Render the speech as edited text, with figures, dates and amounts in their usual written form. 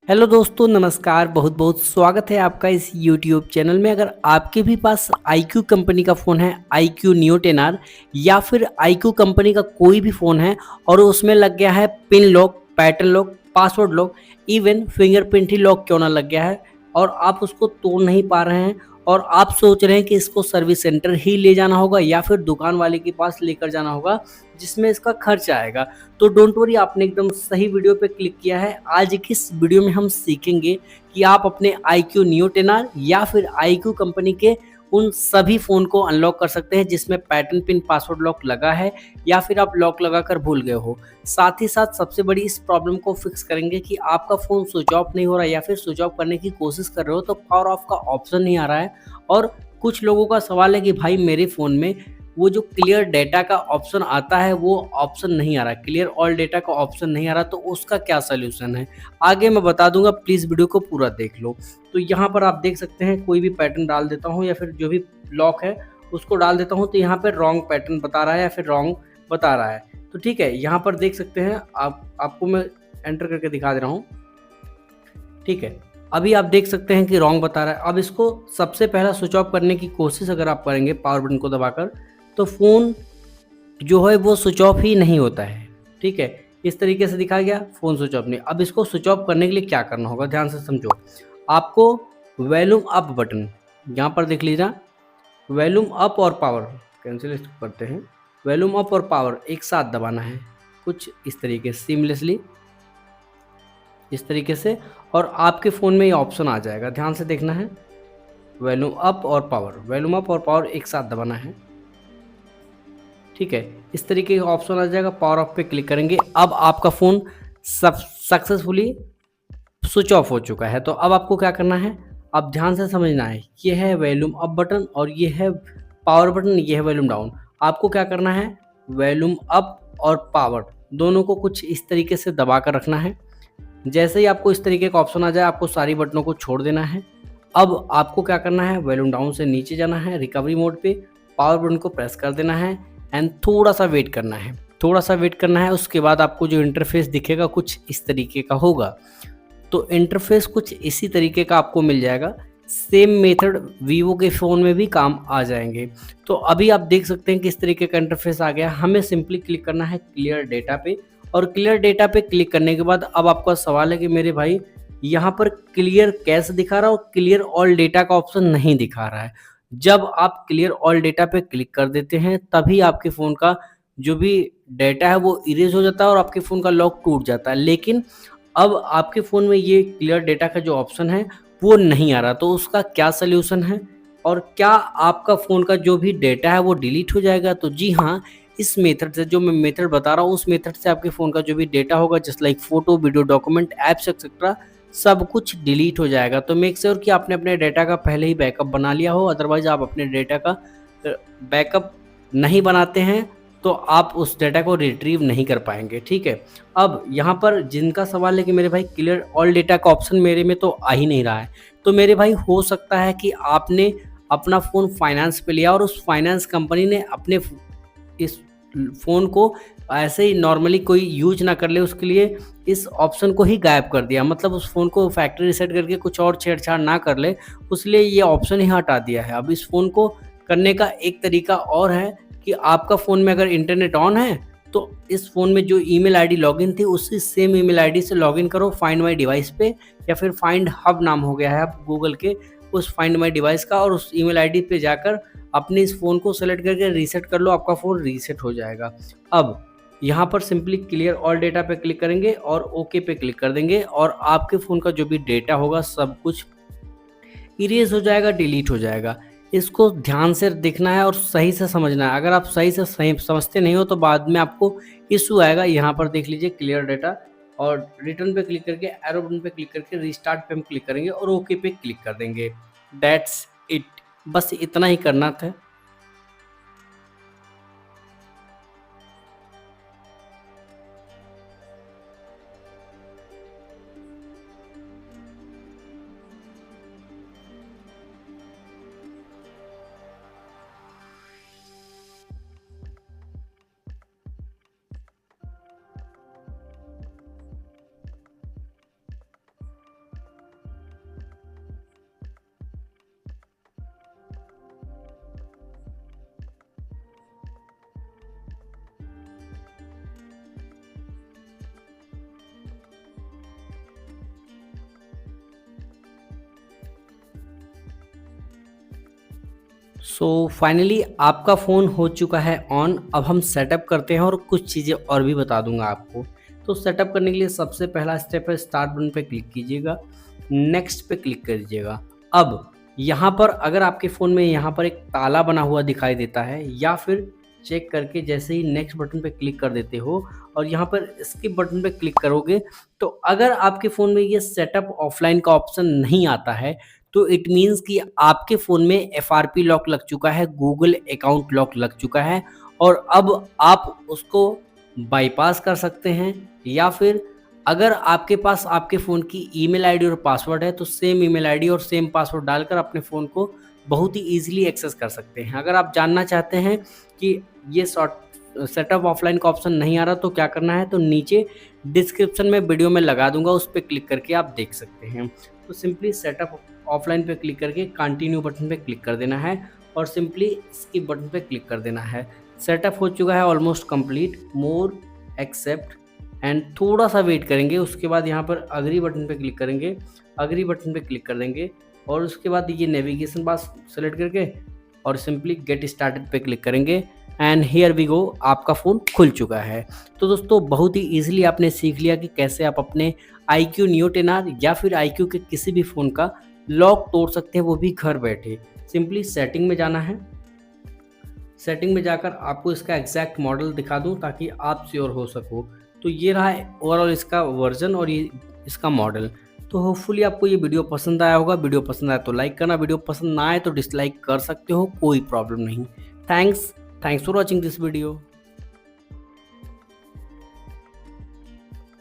Hello दोस्तों, नमस्कार। बहुत बहुत स्वागत है आपका इस यूट्यूब चैनल में। अगर आपके भी पास iQOO कंपनी का फ़ोन है, iQOO Neo 10R, या फिर iQOO कंपनी का कोई भी फ़ोन है और उसमें लग गया है pin lock, pattern lock, password lock, even fingerprint ही लॉक क्यों ना लग गया है, और आप उसको तोड़ नहीं पा रहे हैं और आप सोच रहे हैं कि इसको सर्विस सेंटर ही ले जाना होगा या फिर दुकान वाले के पास लेकर जाना होगा जिसमें इसका खर्च आएगा, तो डोंट वरी, आपने एकदम सही वीडियो पे क्लिक किया है। आज की इस वीडियो में हम सीखेंगे कि आप अपने iQOO Neo 10R या फिर iQOO कंपनी के उन सभी फ़ोन को अनलॉक कर सकते हैं जिसमें पैटर्न पिन पासवर्ड लॉक लगा है या फिर आप लॉक लगाकर भूल गए हो। साथ ही साथ सबसे बड़ी इस प्रॉब्लम को फिक्स करेंगे कि आपका फ़ोन स्विच ऑफ नहीं हो रहा या फिर स्विच ऑफ करने की कोशिश कर रहे हो तो पावर ऑफ का ऑप्शन नहीं आ रहा है, और कुछ लोगों का सवाल है कि भाई मेरे फ़ोन में वो जो क्लियर डेटा का ऑप्शन आता है वो ऑप्शन नहीं आ रहा, क्लियर ऑल डेटा का ऑप्शन नहीं आ रहा, तो उसका क्या सलूशन है आगे मैं बता दूंगा। प्लीज़ वीडियो को पूरा देख लो। तो यहाँ पर आप देख सकते हैं, कोई भी पैटर्न डाल देता हूँ या फिर जो भी लॉक है उसको डाल देता हूँ, तो यहाँ पर रॉन्ग पैटर्न बता रहा है या फिर रॉन्ग बता रहा है। तो ठीक है, यहाँ पर देख सकते हैं आपको मैं एंटर करके दिखा दे रहा हूँ। ठीक है, अभी आप देख सकते हैं कि रॉन्ग बता रहा है। अब इसको सबसे पहला स्विच ऑफ करने की कोशिश अगर आप करेंगे पावर बटन को दबाकर, तो फ़ोन जो है वो स्विच ऑफ ही नहीं होता है। ठीक है, इस तरीके से दिखा गया, फ़ोन स्विच ऑफ नहीं। अब इसको स्विच ऑफ करने के लिए क्या करना होगा, ध्यान से समझो। आपको वॉल्यूम अप बटन यहाँ पर देख लीजिए, वॉल्यूम अप और पावर कैंसिल करते हैं, वॉल्यूम अप और पावर एक साथ दबाना है, कुछ इस तरीके से सीमलेसली, इस तरीके से, और आपके फ़ोन में ये ऑप्शन आ जाएगा। ध्यान से देखना है, वॉल्यूम अप और पावर, वॉल्यूम अप और पावर एक साथ दबाना है। ठीक है, इस तरीके का ऑप्शन आ जाएगा, पावर ऑफ पे क्लिक करेंगे। अब आपका फ़ोन सक्सेसफुली स्विच ऑफ हो चुका है। तो अब आपको क्या करना है, अब ध्यान से समझना है, ये है वॉल्यूम अप बटन और ये है पावर बटन, ये है वॉल्यूम डाउन। आपको क्या करना है, वॉल्यूम अप और पावर दोनों को कुछ इस तरीके से दबा कर रखना है। जैसे ही आपको इस तरीके का ऑप्शन आ जाए, आपको सारी बटनों को छोड़ देना है। अब आपको क्या करना है, वॉल्यूम डाउन से नीचे जाना है, रिकवरी मोड पे पावर बटन को प्रेस कर देना है एंड थोड़ा सा वेट करना है, थोड़ा सा वेट करना है। उसके बाद आपको जो इंटरफेस दिखेगा कुछ इस तरीके का होगा। तो इंटरफेस कुछ इसी तरीके का आपको मिल जाएगा। सेम मेथड वीवो के फ़ोन में भी काम आ जाएंगे। तो अभी आप देख सकते हैं किस तरीके का इंटरफेस आ गया। हमें सिंपली क्लिक करना है क्लियर डेटा पे, और क्लियर डेटा पे क्लिक करने के बाद अब आपका सवाल है कि मेरे भाई यहाँ पर क्लियर कैश दिखा रहा है और क्लियर ऑल डेटा का ऑप्शन नहीं दिखा रहा है। जब आप क्लियर ऑल डेटा पे क्लिक कर देते हैं तभी आपके फ़ोन का जो भी डेटा है वो इरेज हो जाता है और आपके फ़ोन का लॉक टूट जाता है। लेकिन अब आपके फ़ोन में ये क्लियर डेटा का जो ऑप्शन है वो नहीं आ रहा, तो उसका क्या सलूशन है और क्या आपका फ़ोन का जो भी डेटा है वो डिलीट हो जाएगा? तो जी हाँ, इस मेथड से, जो मैं मेथड बता रहा हूँ उस मेथड से आपके फ़ोन का जो भी डेटा होगा just like photo, video, document, apps etcetera, सब कुछ डिलीट हो जाएगा। तो मेक श्योर कि आपने अपने डेटा का पहले ही बैकअप बना लिया हो, अदरवाइज़ आप अपने डेटा का बैकअप नहीं बनाते हैं तो आप उस डेटा को रिट्रीव नहीं कर पाएँगे। ठीक है? अब यहाँ पर जिनका सवाल है कि मेरे भाई क्लियर ऑल डेटा का ऑप्शन मेरे में तो आ ही नहीं रहा है, तो मेरे भाई हो सकता है कि आपने अपना फ़ोन फाइनेंस पे लिया और उस फाइनेंस कंपनी ने अपने इस फ़ोन को ऐसे ही नॉर्मली कोई यूज़ ना कर ले, उसके लिए इस ऑप्शन को ही गायब कर दिया। मतलब उस फ़ोन को फैक्ट्री रीसेट करके कुछ और छेड़छाड़ ना कर ले, उसलिए ये ऑप्शन ही हटा दिया है। अब इस फ़ोन को करने का एक तरीका और है कि आपका फ़ोन में अगर इंटरनेट ऑन है, तो इस फ़ोन में जो ईमेल आईडी लॉगिन थी, उसी सेम ईमेल आईडी से लॉगिन करो फाइंड माय डिवाइस पे, या फिर फाइंड हब नाम हो गया है अब गूगल के उस फाइंड माय डिवाइस का, और उस ईमेल आईडी पे जाकर अपने इस फ़ोन को सेलेक्ट करके रीसेट कर लो, आपका फ़ोन रीसेट हो जाएगा। अब यहाँ पर सिंपली क्लियर ऑल डेटा पे क्लिक करेंगे और ओके पे क्लिक कर देंगे, और आपके फ़ोन का जो भी डेटा होगा सब कुछ इरेज़ हो जाएगा, डिलीट हो जाएगा। इसको ध्यान से देखना है और सही से समझना है। अगर आप सही से सही समझते नहीं हो तो बाद में आपको इश्यू आएगा। यहाँ पर देख लीजिए क्लियर डेटा, और रिटर्न पे क्लिक करके एरो बटन पे क्लिक करके रिस्टार्ट पे हम क्लिक करेंगे और ओके पे क्लिक कर देंगे। दैट्स इट, बस इतना ही करना था। सो फाइनली आपका फ़ोन हो चुका है ऑन। अब हम सेटअप करते हैं और कुछ चीज़ें और भी बता दूंगा आपको। तो सेटअप करने के लिए सबसे पहला स्टेप है, स्टार्ट बटन पे क्लिक कीजिएगा, नेक्स्ट पे क्लिक कर दीजिएगा। अब यहाँ पर अगर आपके फ़ोन में यहाँ पर एक ताला बना हुआ दिखाई देता है, या फिर चेक करके जैसे ही नेक्स्ट बटन पे क्लिक कर देते हो और यहाँ पर स्किप बटन पे क्लिक करोगे, तो अगर आपके फ़ोन में ये सेटअप ऑफलाइन का ऑप्शन नहीं आता है, तो इट मीन्स कि आपके फ़ोन में एफआरपी लॉक लग चुका है, गूगल अकाउंट लॉक लग चुका है, और अब आप उसको बाईपास कर सकते हैं। या फिर अगर आपके पास आपके फ़ोन की ईमेल आईडी और पासवर्ड है, तो सेम ईमेल आईडी और सेम पासवर्ड डालकर अपने फ़ोन को बहुत ही ईज़िली एक्सेस कर सकते हैं। अगर आप जानना चाहते हैं कि ये सेटअप ऑफलाइन का ऑप्शन नहीं आ रहा तो क्या करना है, तो नीचे डिस्क्रिप्शन में वीडियो में लगा दूँगा, उस पे क्लिक करके आप देख सकते हैं। तो सिंपली सेटअप ऑफलाइन पे क्लिक करके कंटिन्यू बटन पे क्लिक कर देना है और सिंपली स्किप बटन पे क्लिक कर देना है। सेटअप हो चुका है almost complete, more, except and थोड़ा सा वेट करेंगे। उसके बाद यहाँ पर अग्री बटन पे क्लिक करेंगे, अग्री बटन पे क्लिक कर देंगे और उसके बाद ये नेविगेशन बार सेलेक्ट करके और सिंपली गेट स्टार्टेड पे क्लिक करेंगे एंड हियर वी गो, आपका फ़ोन खुल चुका है। तो दोस्तों बहुत ही ईजिली आपने सीख लिया कि कैसे आप अपने iQOO Neo 10R या फिर iQOO के किसी भी फ़ोन का लॉक तोड़ सकते हैं, वो भी घर बैठे। सिंपली सेटिंग में जाना है, सेटिंग में जाकर आपको इसका एग्जैक्ट मॉडल दिखा दूं ताकि आप श्योर हो सको। तो ये रहा ओवरऑल इसका वर्जन और ये इसका मॉडल। तो होपफुली आपको ये वीडियो पसंद आया होगा। वीडियो पसंद आया तो लाइक करना, वीडियो पसंद ना आए तो डिसलाइक कर सकते हो, कोई प्रॉब्लम नहीं। Thanks for watching this video.